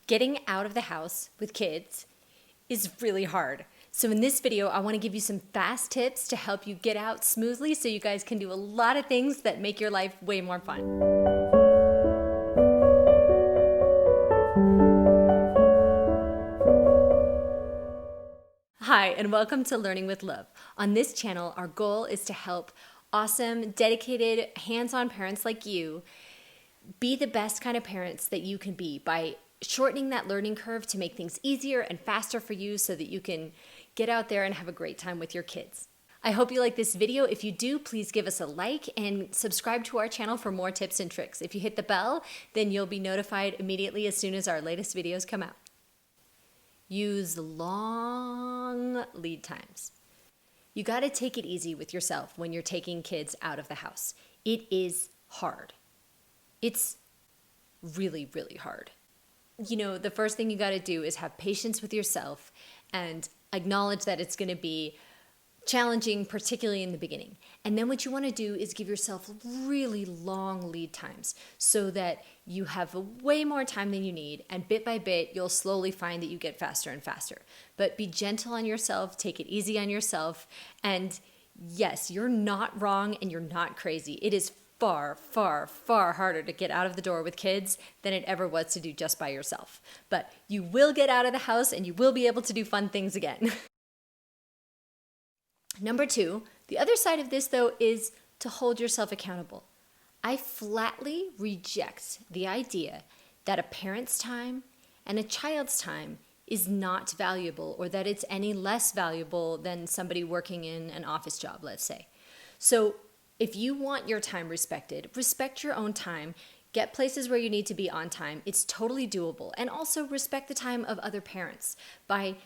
Getting out of the house with kids is really hard. So in this video, I want to give you some fast tips to help you get out smoothly so you guys can do a lot of things that make your life way more fun. Hi, and welcome to Learning with Love. On this channel, our goal is to help awesome, dedicated, hands-on parents like you be the best kind of parents that you can be by shortening that learning curve to make things easier and faster for you so that you can get out there and have a great time with your kids. I hope you like this video. If you do, please give us a like and subscribe to our channel for more tips and tricks. If you hit the bell, then you'll be notified immediately as soon as our latest videos come out. Use long lead times. You got to take it easy with yourself when you're taking kids out of the house. It is hard. It's really, really hard. You know, the first thing you got to do is have patience with yourself and acknowledge that it's going to be challenging, particularly in the beginning. And then what you want to do is give yourself really long lead times so that you have way more time than you need. And bit by bit, you'll slowly find that you get faster and faster. But be gentle on yourself, take it easy on yourself. And yes, you're not wrong and you're not crazy. It is far, far, far harder to get out of the door with kids than it ever was to do just by yourself. But you will get out of the house and you will be able to do fun things again. Number two, the other side of this though is to hold yourself accountable. I flatly reject the idea that a parent's time and a child's time is not valuable or that it's any less valuable than somebody working in an office job, let's say. So if you want your time respected, respect your own time, get places where you need to be on time. It's totally doable. And also respect the time of other parents by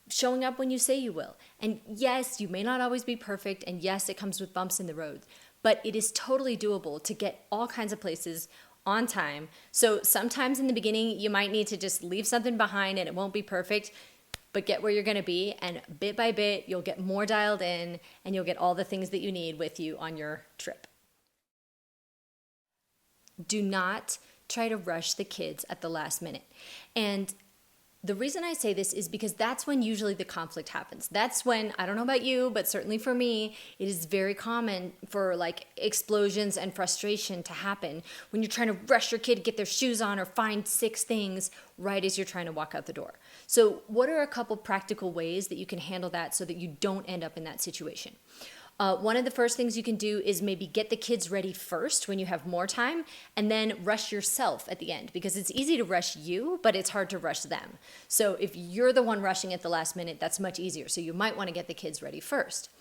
showing up when you say you will. And yes, you may not always be perfect, and yes, it comes with bumps in the road, but it is totally doable to get all kinds of places on time. So sometimes in the beginning, you might need to just leave something behind and it won't be perfect, but get where you're going to be, and bit by bit, you'll get more dialed in and you'll get all the things that you need with you on your trip. Do not try to rush the kids at the last minute. And the reason I say this is because that's when usually the conflict happens. That's when, I don't know about you, but certainly for me, it is very common for like explosions and frustration to happen when you're trying to rush your kid to get their shoes on or find 6 things right as you're trying to walk out the door. So what are a couple practical ways that you can handle that so that you don't end up in that situation? One of the first things you can do is maybe get the kids ready first when you have more time and then rush yourself at the end, because it's easy to rush you, but it's hard to rush them. So if you're the one rushing at the last minute, that's much easier. So you might want to get the kids ready first.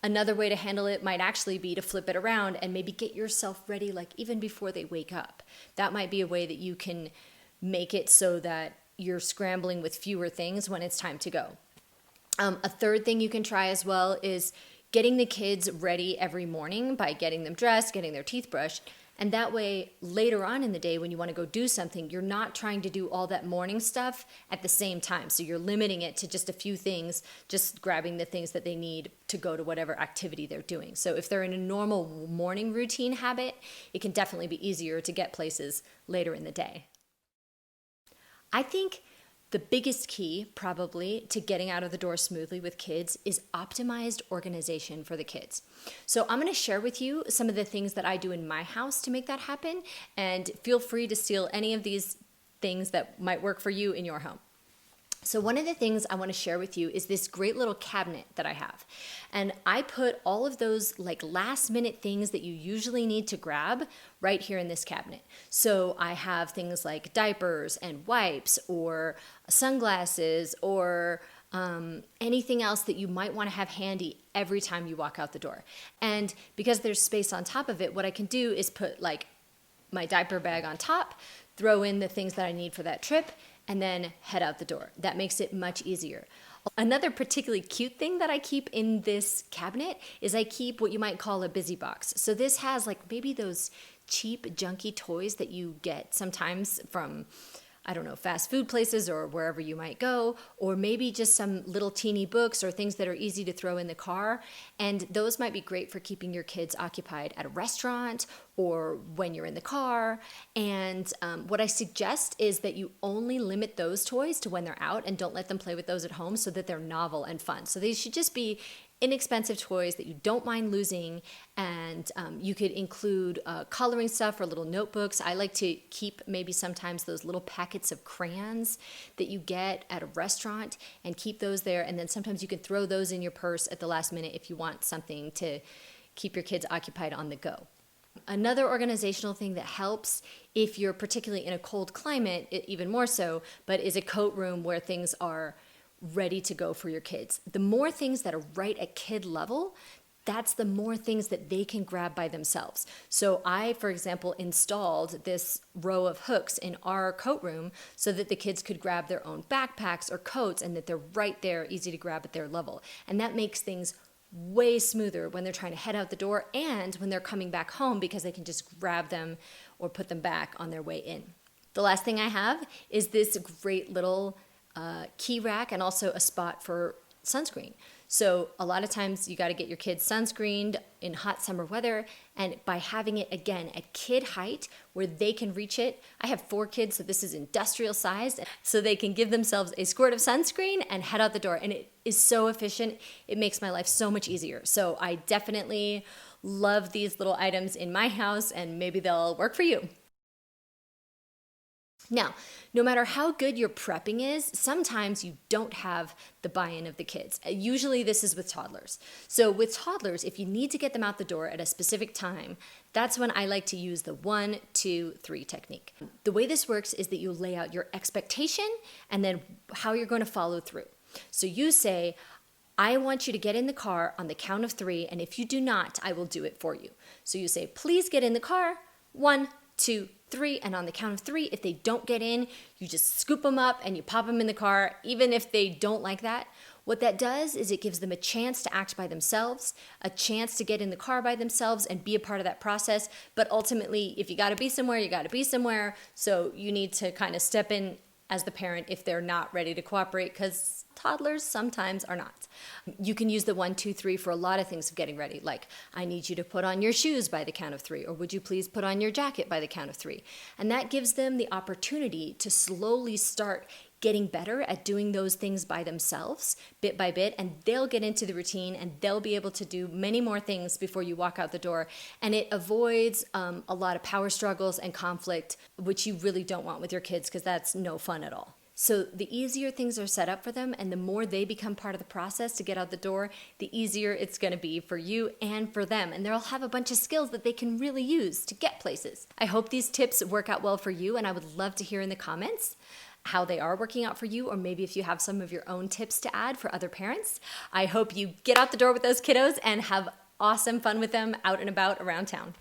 Another way to handle it might actually be to flip it around and maybe get yourself ready like even before they wake up. That might be a way that you can make it so that you're scrambling with fewer things when it's time to go. A third thing you can try as well is getting the kids ready every morning by getting them dressed, getting their teeth brushed. And that way, later on in the day when you want to go do something, you're not trying to do all that morning stuff at the same time. So you're limiting it to just a few things, just grabbing the things that they need to go to whatever activity they're doing. So if they're in a normal morning routine habit, it can definitely be easier to get places later in the day. I think the biggest key, probably, to getting out of the door smoothly with kids is optimized organization for the kids. So I'm going to share with you some of the things that I do in my house to make that happen, and feel free to steal any of these things that might work for you in your home. So one of the things I want to share with you is this great little cabinet that I have. And I put all of those like last minute things that you usually need to grab right here in this cabinet. So I have things like diapers and wipes or sunglasses or anything else that you might want to have handy every time you walk out the door. And because there's space on top of it, what I can do is put like my diaper bag on top, throw in the things that I need for that trip, and then head out the door. That makes it much easier. Another particularly cute thing that I keep in this cabinet is I keep what you might call a busy box. So this has like maybe those cheap, junky toys that you get sometimes from, I don't know, fast food places or wherever you might go, or maybe just some little teeny books or things that are easy to throw in the car. And those might be great for keeping your kids occupied at a restaurant or when you're in the car. And what I suggest is that you only limit those toys to when they're out and don't let them play with those at home, so that they're novel and fun. So they should just be inexpensive toys that you don't mind losing, and you could include coloring stuff or little notebooks. I like to keep maybe sometimes those little packets of crayons that you get at a restaurant and keep those there, and then sometimes you can throw those in your purse at the last minute if you want something to keep your kids occupied on the go. Another organizational thing that helps, if you're particularly in a cold climate, even more so, but is a coat room where things are ready to go for your kids. The more things that are right at kid level, that's the more things that they can grab by themselves. So I, for example, installed this row of hooks in our coat room so that the kids could grab their own backpacks or coats, and that they're right there, easy to grab at their level. And that makes things way smoother when they're trying to head out the door and when they're coming back home, because they can just grab them or put them back on their way in. The last thing I have is this great little key rack, and also a spot for sunscreen. So a lot of times you got to get your kids sunscreened in hot summer weather, and by having it again at kid height where they can reach it. I have 4 kids, so this is industrial sized, so they can give themselves a squirt of sunscreen and head out the door, and it is so efficient. It makes my life so much easier. So I definitely love these little items in my house, and maybe they'll work for you. Now, no matter how good your prepping is, sometimes you don't have the buy-in of the kids. Usually this is with toddlers. So with toddlers, if you need to get them out the door at a specific time, that's when I like to use the 1, 2, 3 technique. The way this works is that you lay out your expectation and then how you're going to follow through. So you say, I want you to get in the car on the count of 3, and if you do not, I will do it for you. So you say, please get in the car, 1, 2, 3, and on the count of 3, if they don't get in, you just scoop them up and you pop them in the car, even if they don't like that. What that does is it gives them a chance to act by themselves, a chance to get in the car by themselves and be a part of that process. But ultimately, if you got to be somewhere, you got to be somewhere. So you need to kind of step in as the parent if they're not ready to cooperate, because toddlers sometimes are not. You can use the 1, 2, 3 for a lot of things of getting ready, like I need you to put on your shoes by the count of 3, or would you please put on your jacket by the count of 3? And that gives them the opportunity to slowly start getting better at doing those things by themselves, bit by bit, and they'll get into the routine and they'll be able to do many more things before you walk out the door. And it avoids a lot of power struggles and conflict, which you really don't want with your kids, because that's no fun at all. So the easier things are set up for them, and the more they become part of the process to get out the door, the easier it's going to be for you and for them. And they'll have a bunch of skills that they can really use to get places. I hope these tips work out well for you, and I would love to hear in the comments how they are working out for you, or maybe if you have some of your own tips to add for other parents. I hope you get out the door with those kiddos and have awesome fun with them out and about around town.